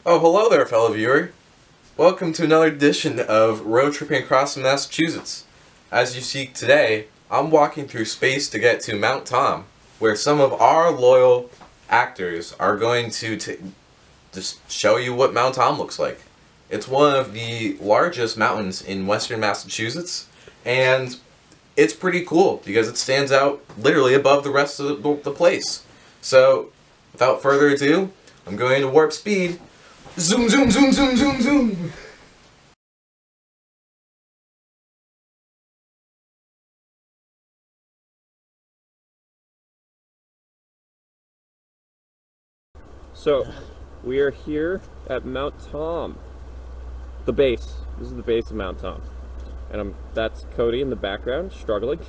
Oh, hello there, fellow viewer. Welcome to another edition of Road Tripping Across Massachusetts. As you see today, I'm walking through space to get to Mount Tom, where some of our loyal actors are going to just show you what Mount Tom looks like. It's one of the largest mountains in western Massachusetts, and it's pretty cool because it stands out literally above the rest of the place. So, without further ado, I'm going to warp speed. Zoom, zoom, zoom, zoom, zoom, zoom! So, we are here at Mount Tom. The base. This is the base of Mount Tom. And that's Cody in the background, struggling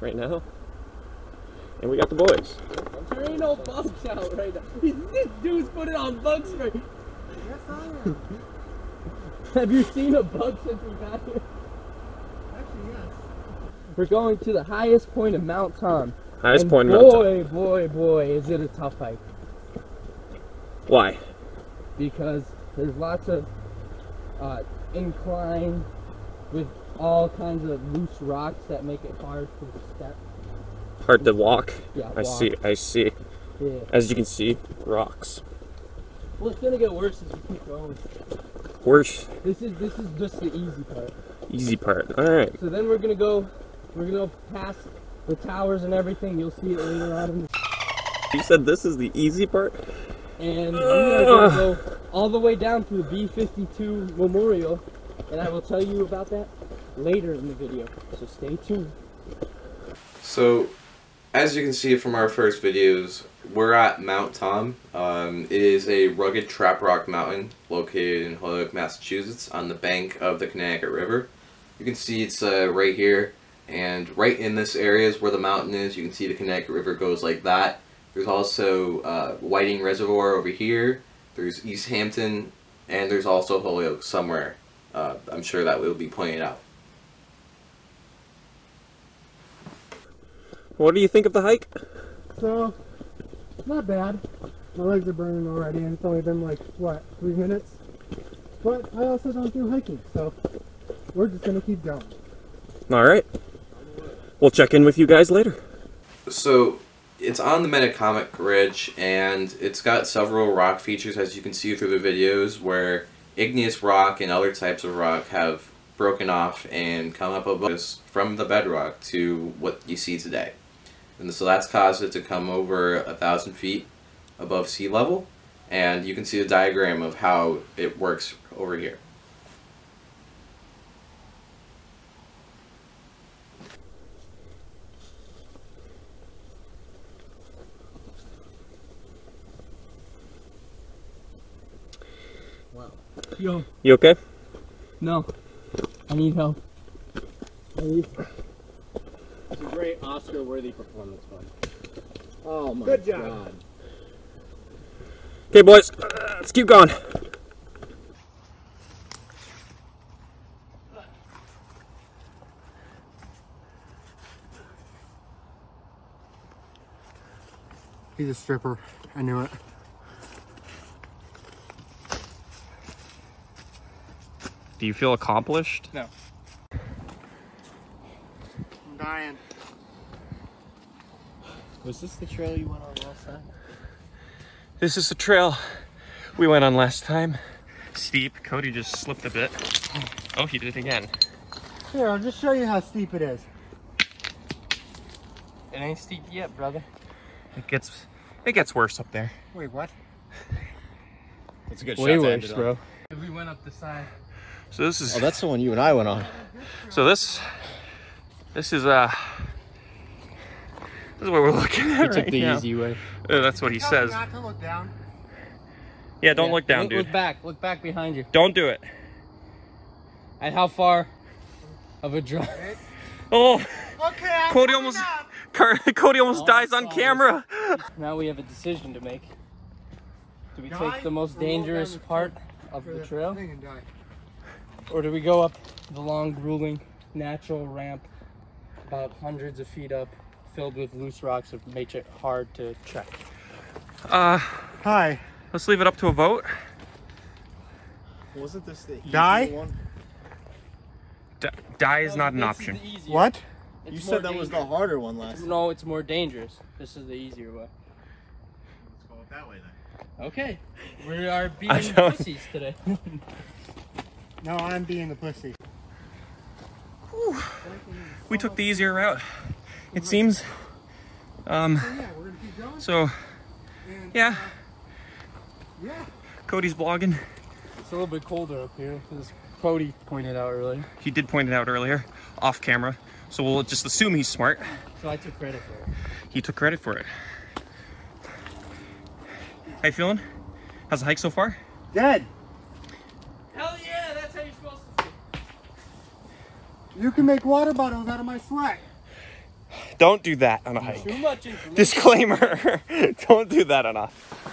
right now. And we got the boys. There ain't no bugs out right now. This dude's putting on bugs right now. Yes, I am. Have you seen a bug since we got here? Actually, yes. We're going to the highest point of Mount Tom. Highest point of Mount Tom. Boy, is it a tough hike. Why? Because there's lots of incline with all kinds of loose rocks that make it hard to step. Hard to walk. Yeah, I see. Yeah. As you can see, rocks. Well, it's gonna get worse as we keep going. Worse. This is just the easy part. Easy part. Alright. So then we're gonna go past the towers and everything. You'll see it later on in the You said this is the easy part? and we're gonna go all the way down to the B-52 Memorial, and I will tell you about that later in the video, so stay tuned. So, as you can see from our first videos, we're at Mount Tom. It is a rugged trap rock mountain located in Holyoke, Massachusetts, on the bank of the Connecticut River. You can see it's right here, and right in this area is where the mountain is. You can see the Connecticut River goes like that. There's also Whiting Reservoir over here. There's East Hampton, and there's also Holyoke somewhere. I'm sure that will be pointed out. What do you think of the hike? So, not bad. My legs are burning already, and it's only been like, what, 3 minutes? But I also don't do hiking, so we're just gonna keep going. Alright. We'll check in with you guys later. So, it's on the Metacomet Ridge, and it's got several rock features, as you can see through the videos, where igneous rock and other types of rock have broken off and come up above us from the bedrock to what you see today. And so that's caused it to come over 1,000 feet above sea level, and you can see the diagram of how it works over here. Wow. Yo. You okay? No. I need help. It's a great Oscar-worthy performance, bud. Oh my Good job. God. Okay, boys. Let's keep going. He's a stripper. I knew it. Do you feel accomplished? No. I'm dying. Was this the trail you went on last time? This is the trail we went on last time. Steep. Cody just slipped a bit. Oh, he did it again. Here, I'll just show you how steep it is. It ain't steep yet, brother. It gets worse up there. Wait, what? It's a good Way shot to end worse, it on. bro. We went up the side. So this is Oh, that's the one you and I went on. so this is where we're looking at We took right the now. easy way. That's what he says. Not to look down. Yeah, don't look down, dude. Look back. Look back behind you. Don't do it. At how far of a drop? Oh, Okay, I'm Cody coming almost up. Cody almost Oh, dies on sorry. camera. Now we have a decision to make. Do we Die take the most or roll down dangerous the part of For the the trail? thing and die. Or do we go up the long, grueling, natural ramp about hundreds of feet up, filled with loose rocks that make it hard to trek? Hi. Let's leave it up to a vote. Wasn't this the easy Die? one? Die is No, not an this option. Is the easier. What? It's You more said that was the dangerous. harder one last time. No, it's more dangerous. This is the easier way. Let's go that way then. Okay. We are being I don't- pussies today. No, I'm being the pussy. We took the easier route, it seems. Yeah, we're gonna keep going. So, And, yeah, yeah. Cody's vlogging. It's a little bit colder up here, as Cody pointed out earlier. He did point it out earlier, off camera. So we'll just assume he's smart. So I took credit for it. He took credit for it. How you feeling? How's the hike so far? Dead. Hell yeah, that's how you're supposed to feel. You can make water bottles out of my sweat. Don't do that on a hike. Too much information. Disclaimer, don't do that on a...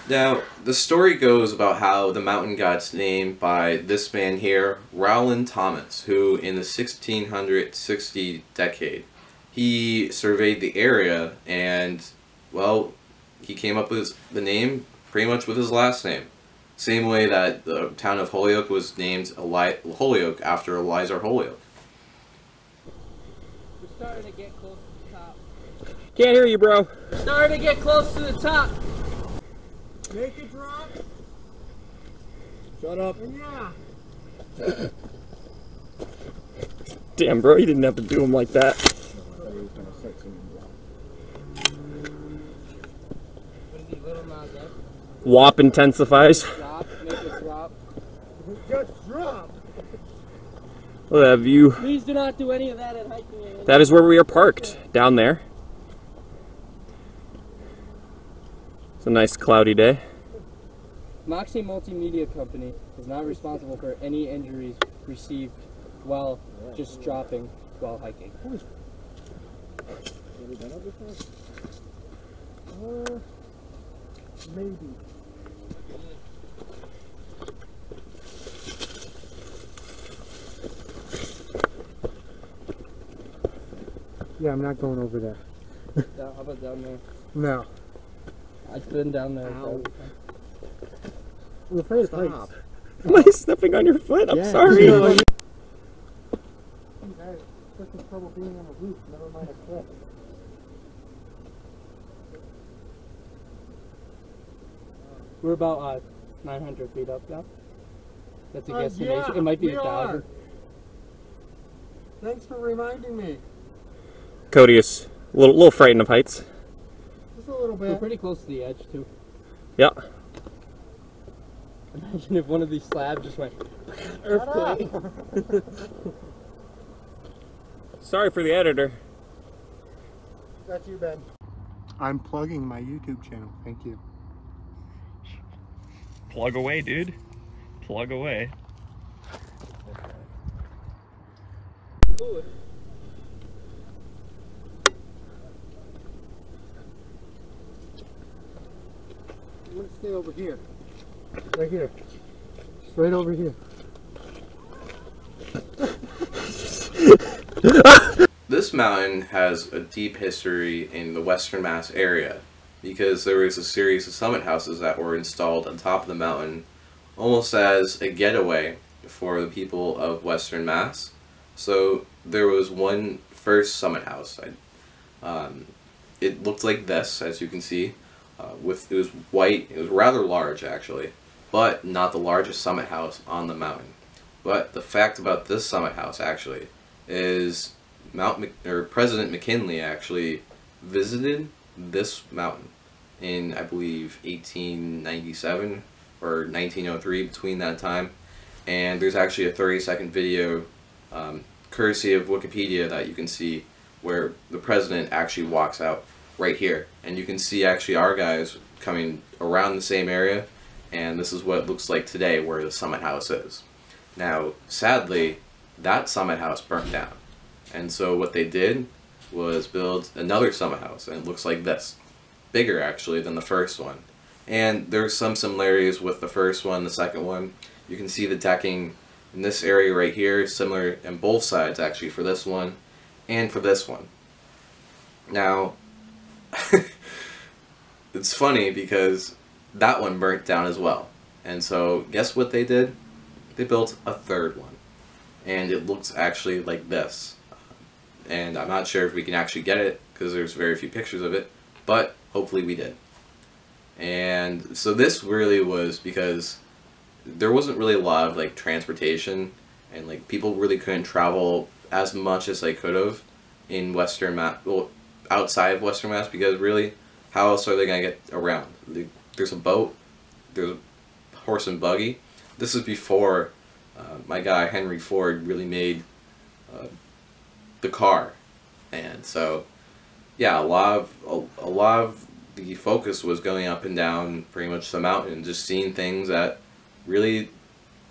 Now, the story goes about how the mountain got its name by this man here, Rowland Thomas, who in the 1660 decade, he surveyed the area and, well, he came up with the name pretty much with his last name. Same way that the town of Holyoke was named Holyoke after Eliza Holyoke. We're starting to get close to the top. Can't hear you, bro. We're starting to get close to the top. Make it drop. Shut up. And yeah. Damn, bro, you didn't have to do him like that. What is he, Little Nas X? WAP intensifies. Drop, make it drop. Just drop. Look at that view. Please do not do any of that at hiking. That is where we are parked, down there. It's a nice cloudy day. Moxie Multimedia Company is not responsible for any injuries received while just dropping while hiking. Maybe. Yeah, I'm not going over there. How about down there? No. I've been down there. Ow. I'm afraid of heights. Am I stepping on your foot? I'm Yeah. sorry. No, you- Hey, took some trouble being on the roof, never mind a cliff. We're about 900 feet up now. That's a guesstimation. Yeah, It might be we 1,000. are. Thanks for reminding me. Cody is a little frightened of heights. Just a little We're bit. pretty close to the edge too. Yeah. Imagine if one of these slabs just went earthquake. Sorry for the editor. That's you, Ben. I'm plugging my YouTube channel. Thank you. Plug away, dude. Plug away. I'm gonna stay over here. Right here. Just right over here. This mountain has a deep history in the Western Mass area because there was a series of summit houses that were installed on top of the mountain almost as a getaway for the people of Western Mass. So there was one first summit house. It looked like this, as you can see. It was white. It was rather large, actually, but not the largest summit house on the mountain. But the fact about this summit house, actually, is President McKinley actually visited this mountain in, I believe, 1897 or 1903, between that time. And there's actually a 30-second video, courtesy of Wikipedia, that you can see where the president actually walks out right here. And you can see actually our guys coming around the same area, and this is what it looks like today where the summit house is. Now, sadly, that summit house burnt down. And so what they did was build another summit house, and it looks like this. Bigger, actually, than the first one. And there's some similarities with the first one, the second one. You can see the decking in this area right here, similar on both sides, actually, for this one and for this one. Now, it's funny because that one burnt down as well. And so, guess what they did? they built a third one. And it looks actually like this. And I'm not sure if we can actually get it because there's very few pictures of it, but hopefully we did. And so this really was because there wasn't really a lot of like transportation, and like people really couldn't travel as much as they could have in Western Mass, well, outside of Western Mass, because really, how else are they gonna get around? There's a boat, there's a horse and buggy. This is before my guy Henry Ford really made the car, and so yeah, a lot of the focus was going up and down pretty much the mountain, just seeing things that really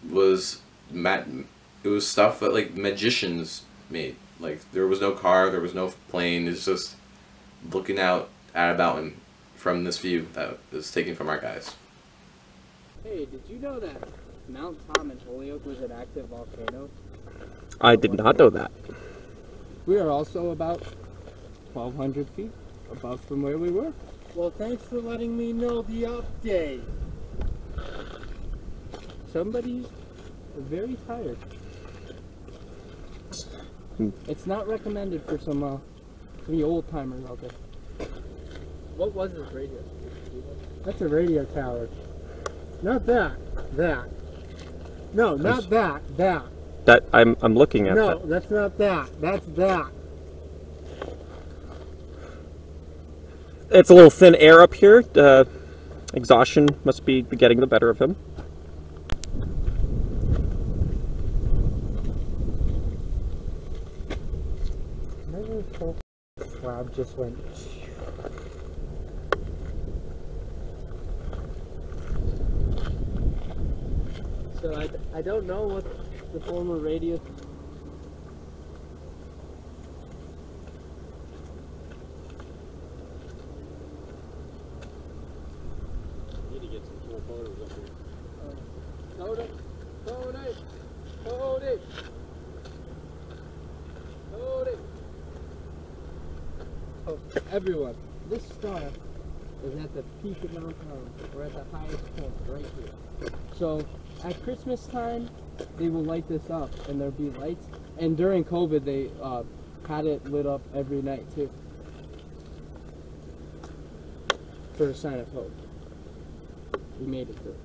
was it was stuff that like magicians made. Like there was no car, there was no plane. It's just looking out at a mountain from this view that was taken from our guys. Hey, did you know that Mount Tom in Holyoke was an active volcano? I did not know that. We are also about 1,200 feet above from where we were. Well, thanks for letting me know the update. Somebody's very tired. It's not recommended for some old timers out there. What was this radio? That's a radio tower. Not that. That. No, not that. That. That I'm looking at. No, that. that's not that. That's that. It's a little thin air up here. Exhaustion must be getting the better of him. Maybe this whole cloud just went. So I don't know what the former radio. Need to get some cool photos up here. Cody! Cody! Cody! Cody! Oh, everyone, this star is at the peak of Mount Tom. We're at the highest point right here. So at Christmas time, they will light this up, and there'll be lights. And during COVID, they had it lit up every night too, for a sign of hope. We made it through.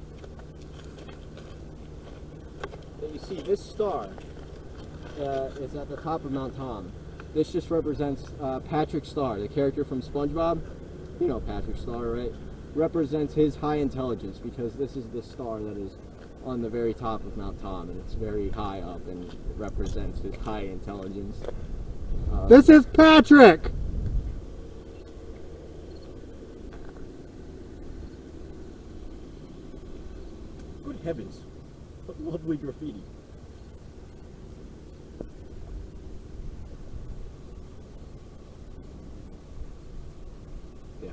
But you see, this star is at the top of Mount Tom. This just represents Patrick Star, the character from SpongeBob. You know Patrick Star, right? Represents his high intelligence, because this is the star that is on the very top of Mount Tom, and it's very high up, and it represents his high intelligence. This is Patrick! Good heavens, what lovely graffiti. Yeah.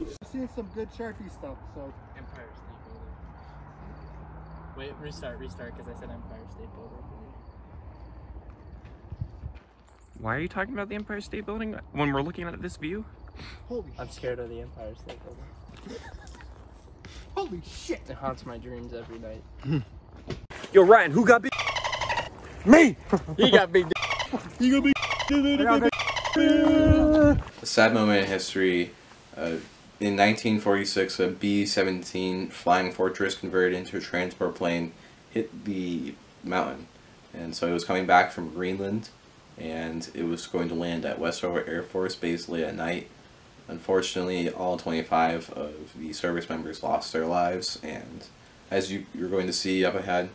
I've seen some good Sharpie stuff, so. Empire State Building. Wait, restart, because I said Empire State Building. Why are you talking about the Empire State Building when we're looking at this view? Holy I'm scared of the Empire State Building. Holy shit! It haunts my dreams every night. Yo, Ryan, who got big? Me! He got big. You gonna be. A sad moment in history. In 1946, a B-17 Flying Fortress converted into a transport plane hit the mountain. And so it was coming back from Greenland, and it was going to land at Westover Air Force Base late at night. Unfortunately, all 25 of the service members lost their lives, and as you're going to see up ahead,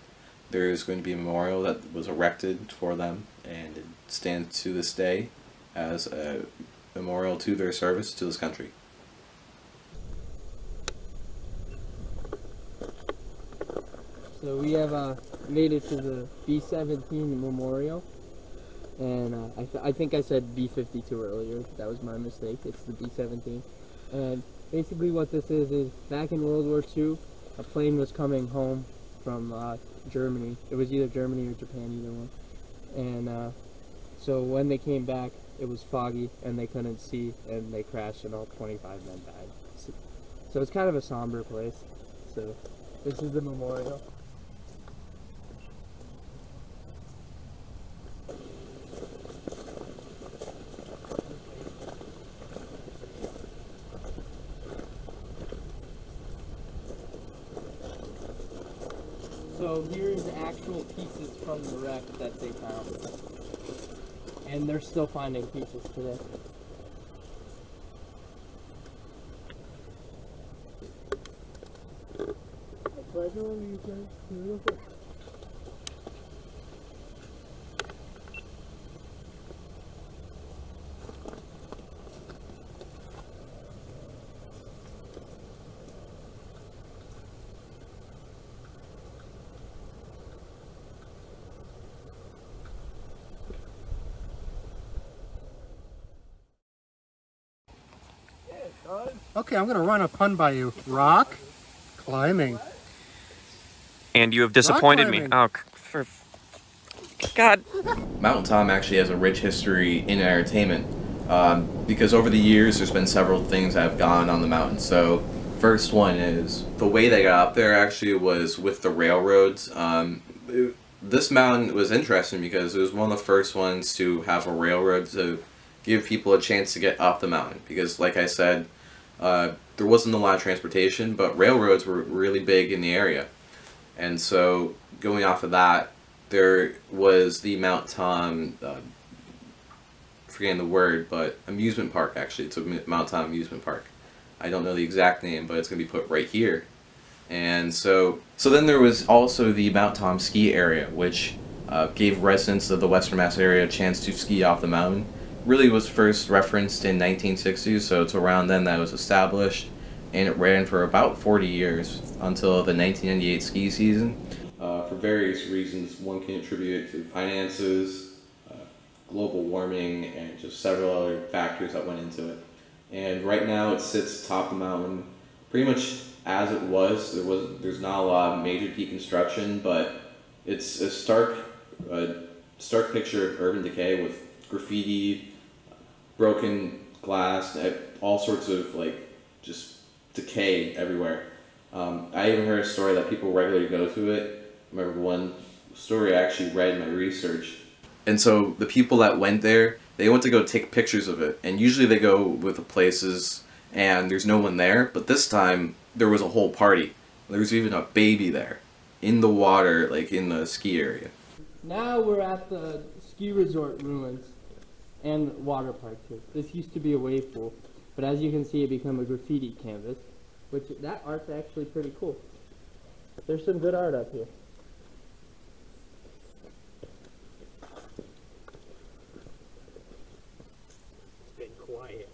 there is going to be a memorial that was erected for them, and it stands to this day as a memorial to their service to this country. So we have made it to the B-17 memorial, and I think I said B-52 earlier. That was my mistake. It's the B-17, and basically what this is back in World War II, a plane was coming home from Germany. It was either Germany or Japan, either one. And so when they came back, it was foggy and they couldn't see, and they crashed, and all 25 men died. So it's kind of a somber place. So this is the memorial. So here's actual pieces from the wreck that they found. And they're still finding pieces today. That's right on you guys. Beautiful. Okay, I'm gonna run a pun by you. Rock climbing. And you have disappointed me. climbing. Oh, for God. Mountain Tom actually has a rich history in entertainment because over the years there's been several things that have gone on the mountain. So first one is the way they got up there actually was with the railroads. This mountain was interesting because it was one of the first ones to have a railroad to give people a chance to get up the mountain because, like I said, there wasn't a lot of transportation, but railroads were really big in the area. And so going off of that, there was the Mount Tom, forgetting the word, but amusement park actually. It's a Mount Tom amusement park. I don't know the exact name, but it's going to be put right here. And so then there was also the Mount Tom ski area, which gave residents of the Western Mass area a chance to ski off the mountain. Really was first referenced in 1960s, so it's around then that it was established, and it ran for about 40 years until the 1998 ski season. For various reasons, one can attribute it to finances, global warming, and just several other factors that went into it. And right now it sits atop the mountain pretty much as it was. There's not a lot of major deconstruction, but it's a stark picture of urban decay with graffiti, broken glass, all sorts of just decay everywhere. I even heard a story that people regularly go to it. I remember one story I actually read in my research. And so the people that went there, they went to go take pictures of it. And usually they go with the places and there's no one there. But this time there was a whole party. There was even a baby there in the water, like in the ski area. Now we're at the ski resort ruins and water park too. This used to be a wave pool, but as you can see it became a graffiti canvas, which that art's actually pretty cool. There's some good art up here. It's been quiet.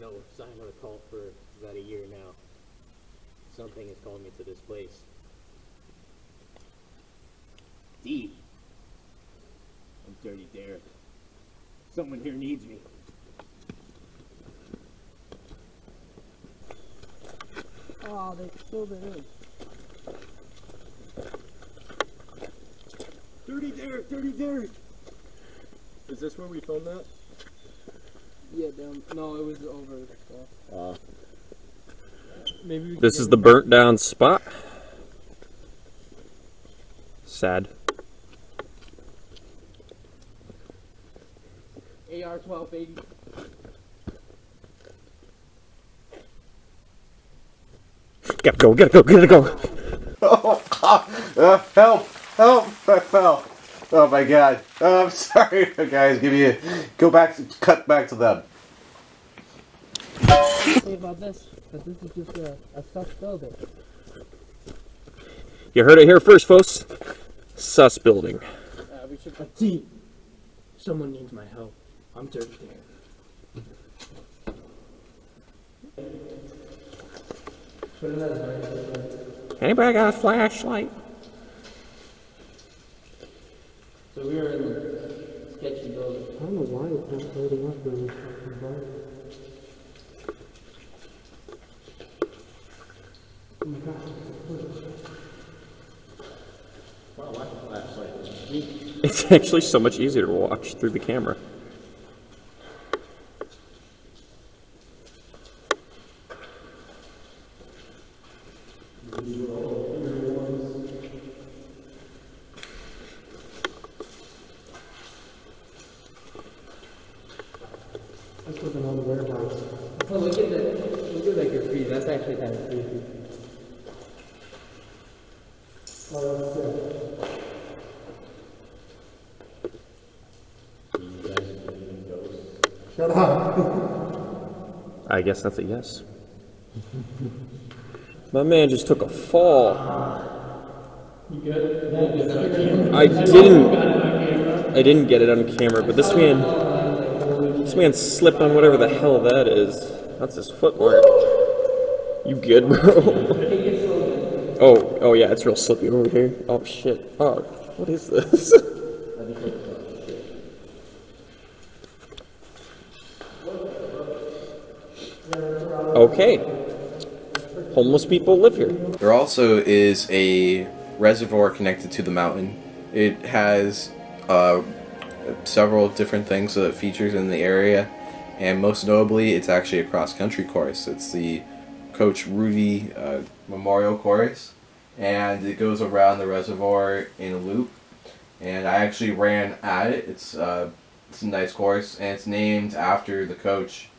No sign of a call for about a year now. Something is calling me to this place. Deep. I'm Dirty Derek. Someone here needs me. Oh, they filled it in. Dirty Derek! Dirty Derek! Is this where we filmed that? Yeah, no, it was over. Maybe we This is the burnt down spot. Sad. AR 1280. Gotta go, gotta go, gotta go. Help! Help! I fell. Oh my god. I'm sorry, guys. Cut back to them. Say about this, but this is just a sus building. You heard it here first, folks. Sus building. We should. Deep. Someone needs my help. I'm Dirty Derek. Anybody got a flashlight? So we were in the sketchy building. I don't know why it's not loading up really fucking hard. Oh my god. It's actually so much easier to watch through the camera. That's looking on the warehouse. Oh, look at that graffiti. That's actually kind of creepy. Shut up. I guess that's a yes. My man just took a fall. You good? I didn't get it on camera, but this man slipped on whatever the hell that is. That's his footwork. You good, bro? Oh yeah, it's real slippy over here. Oh shit. Oh, what is this? Okay. Homeless people live here. There also is a reservoir connected to the mountain. It has several different things that it features in the area, and most notably, it's actually a cross-country course. It's the Coach Rudy Memorial Course, and it goes around the reservoir in a loop. And I actually ran at it. It's a nice course, and it's named after the coach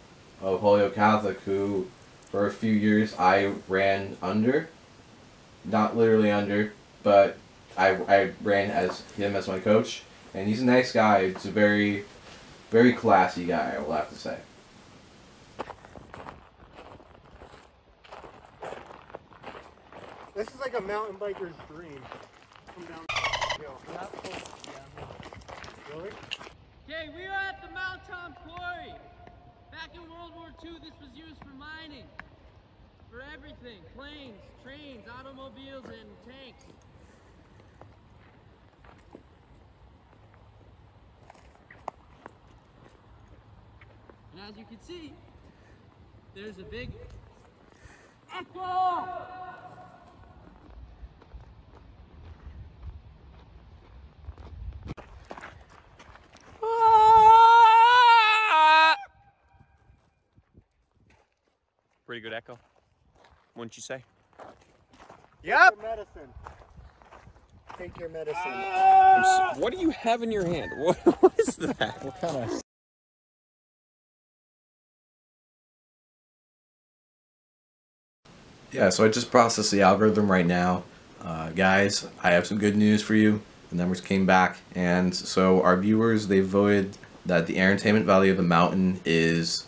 of Holyoke Catholic, who for a few years I ran under. Not literally under, but I ran as him as my coach, and he's a nice guy. He's a very, very classy guy, I will have to say. This is like a mountain biker's dream. Come down the hill. Really? Okay, we are at the Mount Tom Quarry. Back in World War II, this was used for mining. For everything. Planes, trains, automobiles, and tanks. And as you can see, there's a big echo! Pretty good echo, wouldn't you say? Yep. Take your medicine. Take your medicine. What do you have in your hand? What is that? What kind of... Yeah, so I just processed the algorithm right now. Guys, I have some good news for you. The numbers came back, and so our viewers, they voted that the entertainment value of the mountain is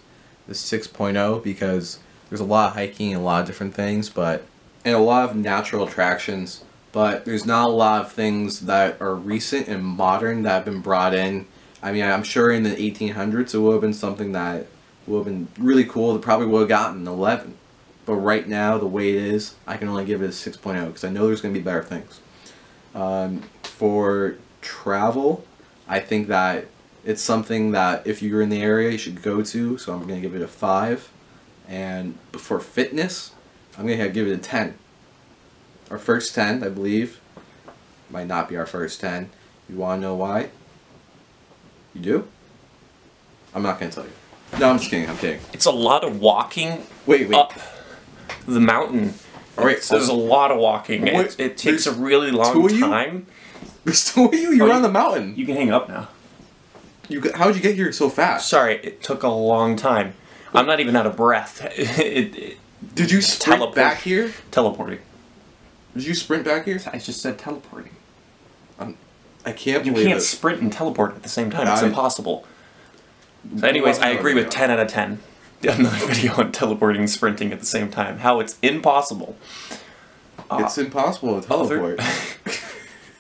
the 6.0 because there's a lot of hiking and a lot of different things, and a lot of natural attractions, but there's not a lot of things that are recent and modern that have been brought in. I mean, I'm sure in the 1800s it would have been something that would have been really cool. That probably would have gotten an 11. But right now, the way it is, I can only give it a 6.0 because I know there's going to be better things. For travel, I think that it's something that if you're in the area, you should go to, so I'm going to give it a 5. And for fitness, I'm going to give it a 10. Our first 10, I believe, might not be our first 10. You want to know why? You do? I'm not going to tell you. No, I'm just kidding. I'm kidding. It's a lot of walking Wait. up the mountain. All right, There's a lot of walking. It takes a really long time. There's two of you? You're on the mountain. You can hang up now. How'd you get here so fast? Sorry, it took a long time. I'm not even out of breath. Did you sprint back here? Teleporting. Did you sprint back here? I just said teleporting. I can't You believe can't it. sprint and teleport at the same time. It's impossible. So anyways, I agree with 10 out of 10. Another video on teleporting and sprinting at the same time. How it's impossible. It's impossible to teleport.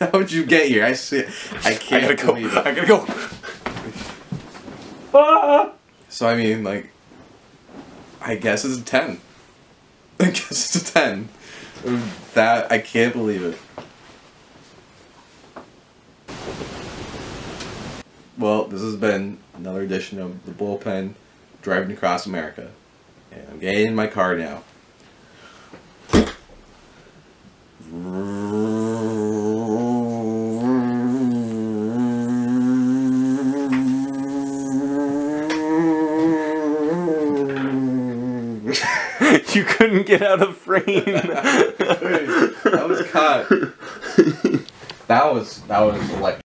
How would you get here? I can't believe it. I gotta go. Ah! So I mean, like, I guess it's a 10. I guess it's a 10. That, I can't believe it. Well, this has been another edition of The Bullpen, driving across America. And I'm getting in my car now. You couldn't get out of frame. That was cut. That was electric.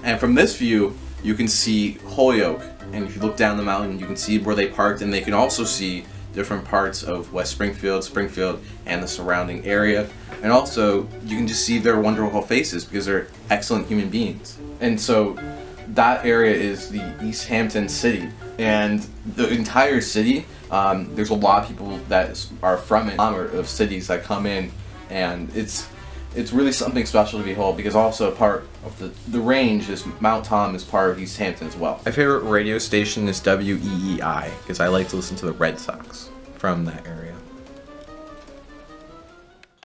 And from this view, you can see Holyoke. And if you look down the mountain, you can see where they parked, and they can also see different parts of West Springfield, and the surrounding area. And also, you can just see their wonderful faces because they're excellent human beings. And so, that area is the East Hampton city. And the entire city, there's a lot of people that are from it, or of cities that come in, and it's really something special to behold, because also part of the range is Mount Tom is part of East Hampton as well. My favorite radio station is WEEI, because I like to listen to the Red Sox from that area.